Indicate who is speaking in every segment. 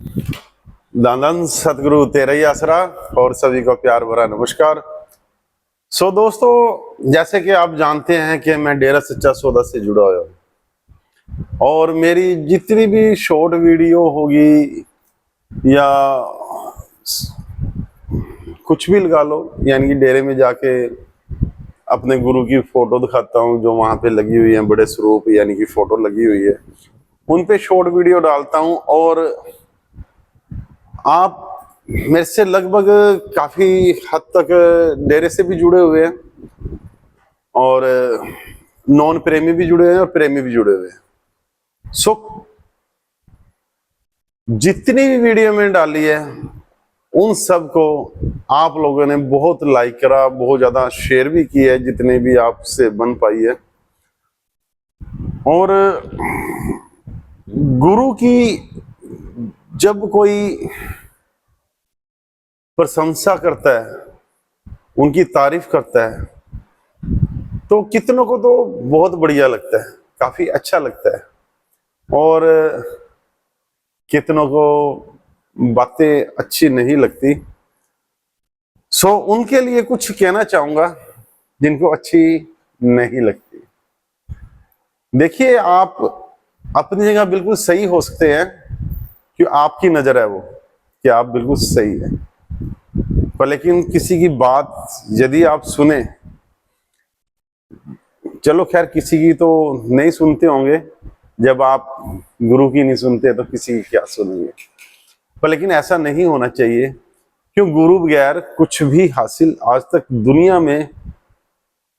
Speaker 1: दानंद सतगुरु तेरा ही आसरा और सभी को प्यार भरा नमस्कार। दोस्तों, जैसे कि आप जानते हैं कि मैं डेरा सच्चा सौदा से जुड़ा हुआ हूँ और मेरी जितनी भी शॉर्ट वीडियो होगी या कुछ भी लगा लो, यानी कि डेरे में जाके अपने गुरु की फोटो दिखाता हूँ जो वहां पे लगी हुई है, बड़े स्वरूप यानी कि फोटो लगी हुई है, उन पे शॉर्ट वीडियो डालता हूँ। और आप मेरे से लगभग काफी हद तक डेरे से भी जुड़े हुए हैं और नॉन प्रेमी भी जुड़े हैं और प्रेमी भी जुड़े हुए हैं। जितनी भी वीडियो मैंने डाली है उन सब को आप लोगों ने बहुत लाइक करा, बहुत ज्यादा शेयर भी किया है जितने भी आपसे बन पाई है। और गुरु की जब कोई प्रशंसा करता है, उनकी तारीफ करता है, तो कितनों को तो बहुत बढ़िया लगता है, काफी अच्छा लगता है, और कितनों को बातें अच्छी नहीं लगती। उनके लिए कुछ कहना चाहूंगा जिनको अच्छी नहीं लगती। देखिए, आप अपनी जगह बिल्कुल सही हो सकते हैं कि आपकी नजर है वो कि आप बिल्कुल सही है, पर लेकिन किसी की बात यदि आप सुने, चलो खैर किसी की तो नहीं सुनते होंगे, जब आप गुरु की नहीं सुनते तो किसी की क्या सुनेंगे। पर लेकिन ऐसा नहीं होना चाहिए, क्यों गुरु बगैर कुछ भी हासिल आज तक दुनिया में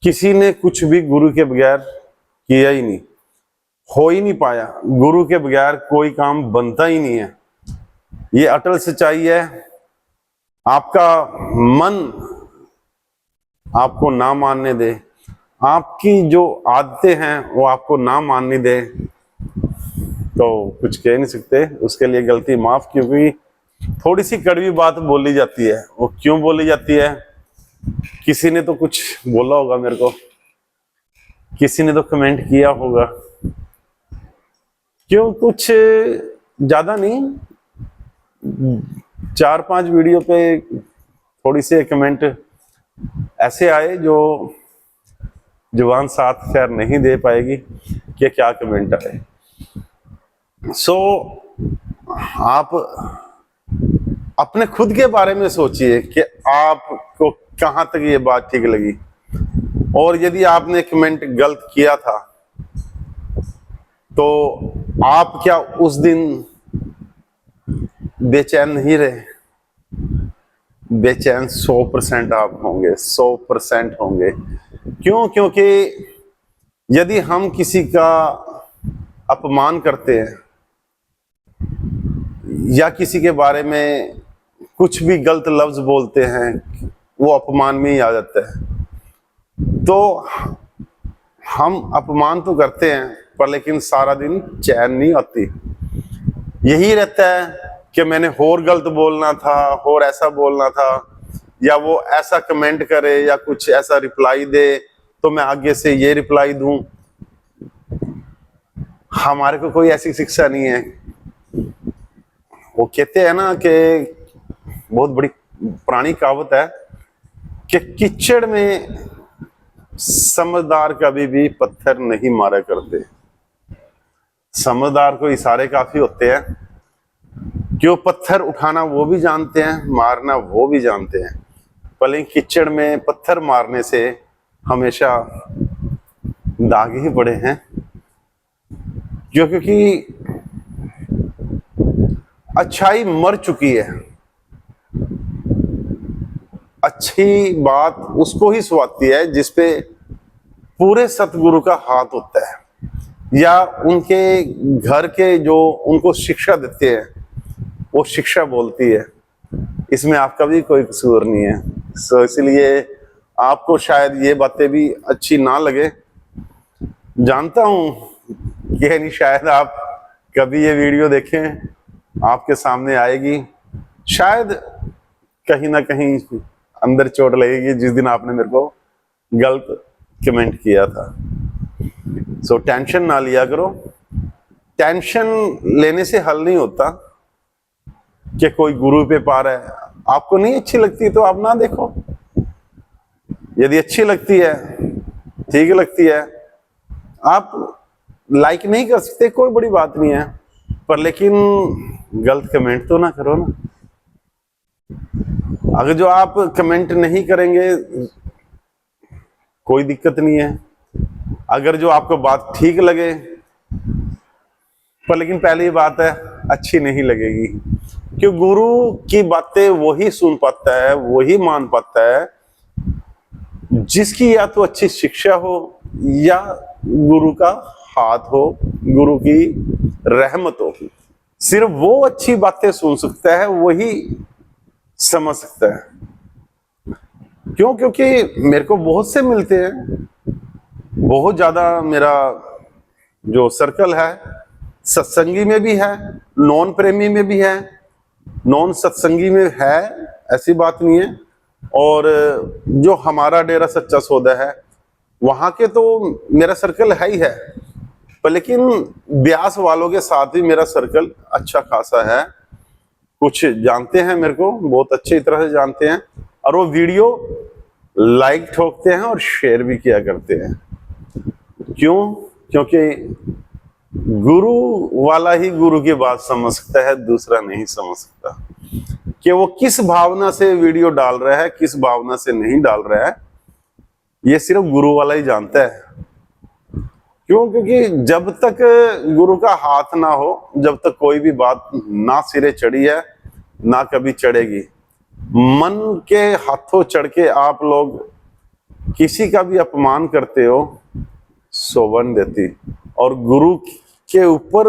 Speaker 1: किसी ने कुछ भी गुरु के बगैर किया ही नहीं, हो ही नहीं पाया। गुरु के बगैर कोई काम बनता ही नहीं है, ये अटल सच्चाई है। आपका मन आपको ना मानने दे, आपकी जो आदतें हैं वो आपको ना मानने दे, तो कुछ कह नहीं सकते, उसके लिए गलती माफ। क्योंकि थोड़ी सी कड़वी बात बोली जाती है, वो क्यों बोली जाती है? किसी ने तो कुछ बोला होगा मेरे को, किसी ने तो कमेंट किया होगा, क्यों कुछ ज्यादा नहीं, 4-5 वीडियो पे थोड़ी से कमेंट ऐसे आए जो जुबान साथ खैर नहीं दे पाएगी कि क्या कमेंट आए। आप अपने खुद के बारे में सोचिए कि आपको कहां तक ये बात ठीक लगी, और यदि आपने कमेंट गलत किया था तो आप क्या उस दिन बेचैन नहीं रहे? बेचैन 100% आप होंगे, 100% होंगे। क्यों? क्योंकि यदि हम किसी का अपमान करते हैं या किसी के बारे में कुछ भी गलत लफ्ज बोलते हैं, वो अपमान में ही आ जाता है। तो हम अपमान तो करते हैं, पर लेकिन सारा दिन चैन नहीं आती। यही रहता है कि मैंने और गलत बोलना था, और ऐसा बोलना था, या वो ऐसा कमेंट करे या कुछ ऐसा रिप्लाई दे तो मैं आगे से ये रिप्लाई दूं। हमारे को कोई ऐसी शिक्षा नहीं है। वो कहते हैं ना कि बहुत बड़ी पुरानी कहावत है कि कीचड़ में समझदार कभी भी पत्थर नहीं मारा करते। समझदार को इशारे काफी होते हैं, क्यों पत्थर उठाना वो भी जानते हैं, मारना वो भी जानते हैं, पर कीचड़ में पत्थर मारने से हमेशा दाग ही पड़े हैं। क्योंकि अच्छाई मर चुकी है। अच्छी बात उसको ही सुहाती है जिसपे पूरे सतगुरु का हाथ होता है, या उनके घर के जो उनको शिक्षा देते हैं वो शिक्षा बोलती है। इसमें आपका भी कोई कसूर नहीं है। इसलिए आपको शायद ये बातें भी अच्छी ना लगे, जानता हूं कि नहीं शायद आप कभी ये वीडियो देखें, आपके सामने आएगी, शायद कहीं ना कहीं अंदर चोट लगेगी जिस दिन आपने मेरे को गलत कमेंट किया था। टेंशन ना लिया करो, टेंशन लेने से हल नहीं होता। कि कोई गुरु पे पा रहा है। आपको नहीं अच्छी लगती तो आप ना देखो, यदि अच्छी लगती है, ठीक लगती है, आप लाइक नहीं कर सकते, कोई बड़ी बात नहीं है, पर लेकिन गलत कमेंट तो ना करो ना। अगर जो आप कमेंट नहीं करेंगे कोई दिक्कत नहीं है, अगर जो आपको बात ठीक लगे, पर लेकिन पहली बात है अच्छी नहीं लगेगी, क्यों गुरु की बातें वही सुन पाता है, वही मान पाता है जिसकी या तो अच्छी शिक्षा हो या गुरु का हाथ हो, गुरु की रहमत हो। सिर्फ वो अच्छी बातें सुन सकता है, वही समझ सकता है। क्यों? क्योंकि मेरे को बहुत से मिलते हैं, बहुत ज्यादा मेरा जो सर्कल है सत्संगी में भी है, नॉन प्रेमी में भी है, नॉन सत्संगी में है, ऐसी बात नहीं है। और जो हमारा डेरा सच्चा सौदा है वहां के तो मेरा सर्कल है ही है, पर लेकिन ब्यास वालों के साथ भी मेरा सर्कल अच्छा खासा है। कुछ जानते हैं मेरे को, बहुत अच्छी तरह से जानते हैं, और वो वीडियो लाइक ठोकते हैं और शेयर भी किया करते हैं। क्यों? क्योंकि गुरु वाला ही गुरु की बात समझ सकता है, दूसरा नहीं समझ सकता। कि वो किस भावना से वीडियो डाल रहा है, किस भावना से नहीं डाल रहा है, ये सिर्फ गुरु वाला ही जानता है। क्यों? क्योंकि जब तक गुरु का हाथ ना हो, जब तक कोई भी बात ना सिरे चढ़ी है, ना कभी चढ़ेगी। मन के हाथों चढ़ के आप लोग किसी का भी अपमान करते हो, शोभा नहीं देती। और गुरु के ऊपर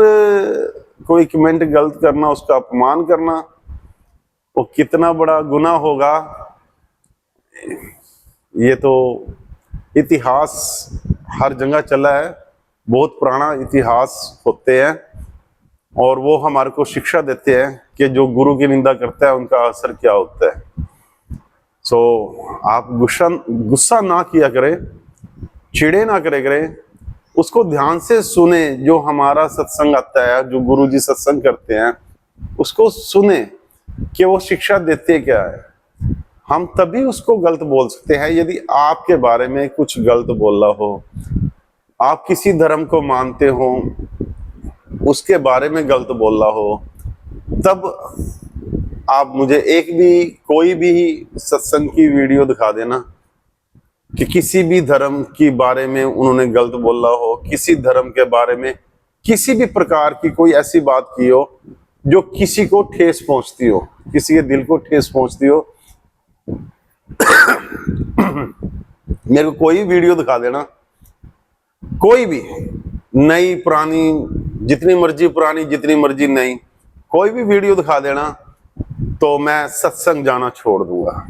Speaker 1: कोई कमेंट गलत करना, उसका अपमान करना, वो कितना बड़ा गुनाह होगा, ये तो इतिहास हर जगह चला है, बहुत पुराना इतिहास होते हैं, और वो हमारे को शिक्षा देते हैं कि जो गुरु की निंदा करता है उनका असर क्या होता है। सो आप गुस्सा ना किया करें, चिड़े ना करें, उसको ध्यान से सुने। जो हमारा सत्संग आता है, जो गुरु जी सत्संग करते हैं, उसको सुने कि वो शिक्षा देते क्या है। हम तभी उसको गलत बोल सकते हैं यदि आपके बारे में कुछ गलत बोला हो, आप किसी धर्म को मानते हो, उसके बारे में गलत बोला हो, तब आप मुझे एक भी कोई भी सत्संग की वीडियो दिखा देना कि किसी भी धर्म के बारे में उन्होंने गलत बोला हो, किसी धर्म के बारे में किसी भी प्रकार की कोई ऐसी बात की हो जो किसी को ठेस पहुंचती हो, किसी के दिल को ठेस पहुंचती हो। मेरे को कोई वीडियो दिखा देना, कोई भी, नई पुरानी, जितनी मर्जी पुरानी, जितनी मर्जी नई, कोई भी वीडियो दिखा देना तो मैं सत्संग जाना छोड़ दूंगा,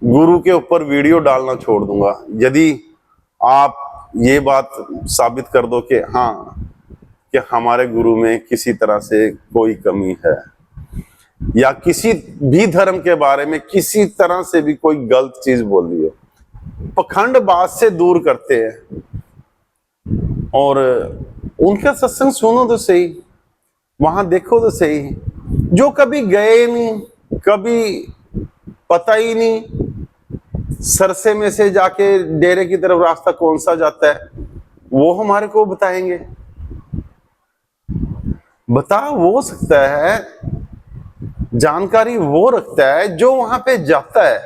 Speaker 1: गुरु के ऊपर वीडियो डालना छोड़ दूंगा। यदि आप ये बात साबित कर दो कि हाँ, कि हमारे गुरु में किसी तरह से कोई कमी है, या किसी भी धर्म के बारे में किसी तरह से भी कोई गलत चीज बोल दी हो। पखंड बात से दूर करते हैं, और उनका सत्संग सुनो तो सही, वहां देखो तो सही। जो कभी गए नहीं, कभी पता ही नहीं सरसे में से जाके डेरे की तरफ रास्ता कौन सा जाता है, वो हमारे को बताएंगे। बता वो सकता है, जानकारी वो रखता है जो वहां पे जाता है।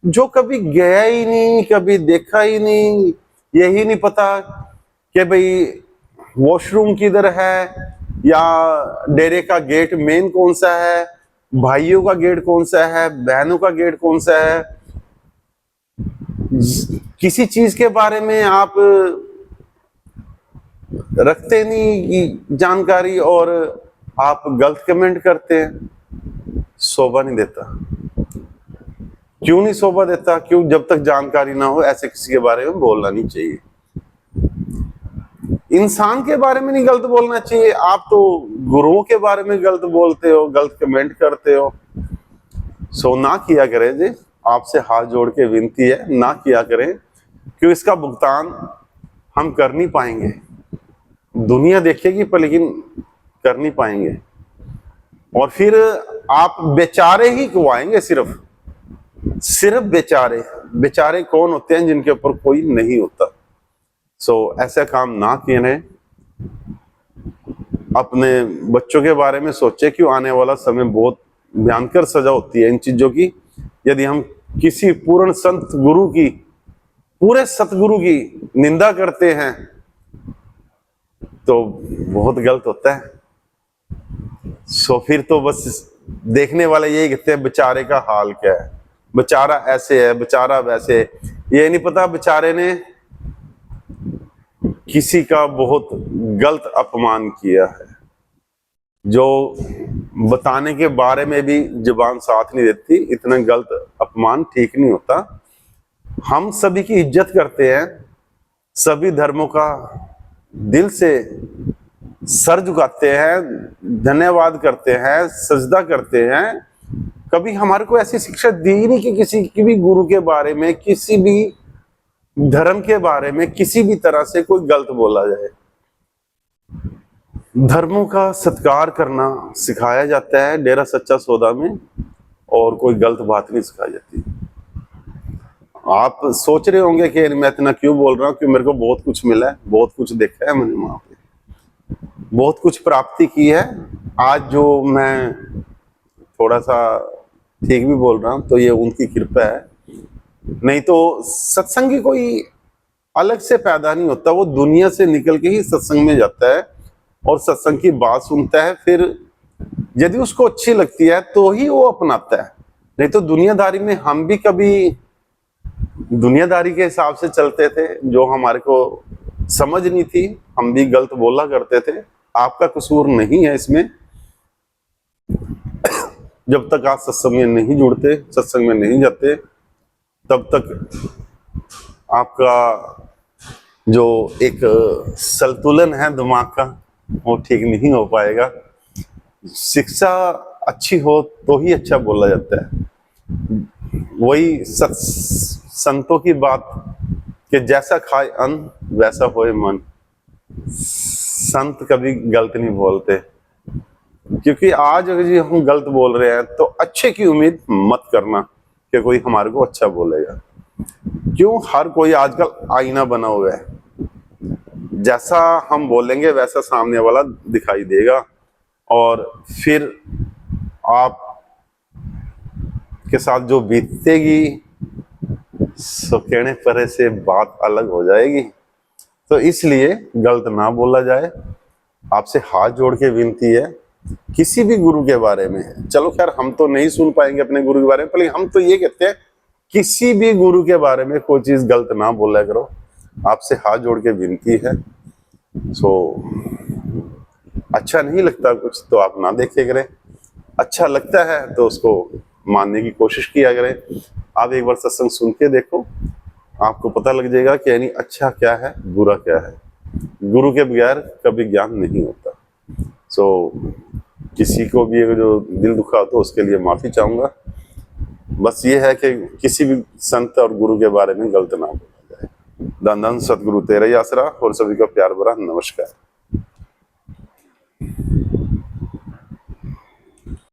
Speaker 1: जो कभी गया ही नहीं, कभी देखा ही नहीं, यही नहीं पता कि भाई वॉशरूम किधर है, या डेरे का गेट मेन कौन सा है, भाइयों का गेट कौन सा है, बहनों का गेट कौन सा है, किसी चीज के बारे में आप रखते नहीं जानकारी और आप गलत कमेंट करते हैं, शोभा नहीं देता। क्यों नहीं शोभा देता? क्यों? जब तक जानकारी ना हो ऐसे किसी के बारे में बोलना नहीं चाहिए। इंसान के बारे में नहीं गलत बोलना चाहिए। आप तो गुरुओं के बारे में गलत बोलते हो, गलत कमेंट करते हो। सो ना किया करें जी, आपसे हाथ जोड़ के विनती है, ना किया करें, क्यों इसका भुगतान हम कर नहीं पाएंगे। दुनिया देखेगी पर लेकिन कर नहीं पाएंगे। और फिर आप बेचारे ही कुआएंगे, सिर्फ बेचारे। बेचारे कौन होते हैं? जिनके ऊपर कोई नहीं होता। ऐसा काम ना किए रहे। अपने बच्चों के बारे में सोचे, क्यों आने वाला समय बहुत भयंकर सजा होती है इन चीजों की। यदि हम किसी पूर्ण संत गुरु की, पूरे सतगुरु की निंदा करते हैं तो बहुत गलत होता है। फिर तो बस देखने वाले यही कहते हैं बेचारे का हाल क्या है, बेचारा ऐसे है, बेचारा वैसे है। ये नहीं पता बेचारे ने किसी का बहुत गलत अपमान किया है, जो बताने के बारे में भी जुबान साथ नहीं देती। इतना गलत अपमान ठीक नहीं होता। हम सभी की इज्जत करते हैं, सभी धर्मों का दिल से सर झुकाते हैं, धन्यवाद करते हैं, सजदा करते हैं। कभी हमारे को ऐसी शिक्षा दी नहीं कि किसी की भी गुरु के बारे में, किसी भी धर्म के बारे में किसी भी तरह से कोई गलत बोला जाए। धर्मों का सत्कार करना सिखाया जाता है डेरा सच्चा सौदा में, और कोई गलत बात नहीं सिखाई जाती। आप सोच रहे होंगे कि मैं इतना क्यों बोल रहा हूँ, कि मेरे को बहुत कुछ मिला है, बहुत कुछ देखा है मैंने वहां पे, बहुत कुछ प्राप्ति की है। आज जो मैं थोड़ा सा ठीक भी बोल रहा हूँ तो ये उनकी कृपा है। नहीं तो सत्संगी कोई अलग से पैदा नहीं होता, वो दुनिया से निकल के ही सत्संग में जाता है और सत्संग की बात सुनता है। फिर यदि उसको अच्छी लगती है तो ही वो अपनाता है। नहीं तो दुनियादारी में हम भी कभी दुनियादारी के हिसाब से चलते थे, जो हमारे को समझ नहीं थी, हम भी गलत बोला करते थे। आपका कसूर नहीं है इसमें। जब तक आप सत्संग में नहीं जुड़ते, सत्संग में नहीं जाते, तब तक आपका जो एक संतुलन है दिमाग का, वो ठीक नहीं हो पाएगा। शिक्षा अच्छी हो तो ही अच्छा बोला जाता है। वही संतों की बात कि जैसा खाए अन्न वैसा होए मन। संत कभी गलत नहीं बोलते, क्योंकि आज अगर हम गलत बोल रहे हैं तो अच्छे की उम्मीद मत करना कि कोई हमारे को अच्छा बोलेगा। क्यों? हर कोई आजकल आईना बना हुआ है, जैसा हम बोलेंगे वैसा सामने वाला दिखाई देगा, और फिर आप के साथ जो बीतेगी सो कहने परे से बात अलग हो जाएगी। तो इसलिए गलत ना बोला जाए। आपसे हाथ जोड़ के विनती है, किसी भी गुरु के बारे में, चलो खैर हम तो नहीं सुन पाएंगे अपने गुरु के बारे में, लेकिन हम तो ये कहते हैं किसी भी गुरु के बारे में कोई चीज गलत ना बोला करो। आपसे हाथ जोड़ के विनती है। अच्छा नहीं लगता कुछ तो आप ना देखे करें, अच्छा लगता है तो उसको मानने की कोशिश किया करें। आप एक बार सत्संग सुन के देखो, आपको पता लग जाएगा कि यानी अच्छा क्या है, बुरा क्या है। गुरु के बगैर कभी ज्ञान नहीं होता। किसी को भी अगर जो दिल दुखा हो तो उसके लिए माफी चाहूंगा। बस ये है कि किसी भी संत और गुरु के बारे में गलत ना बोला जाए। धन धन सतगुरु तेरा ही आसरा। और सभी का प्यार भरा नमस्कार।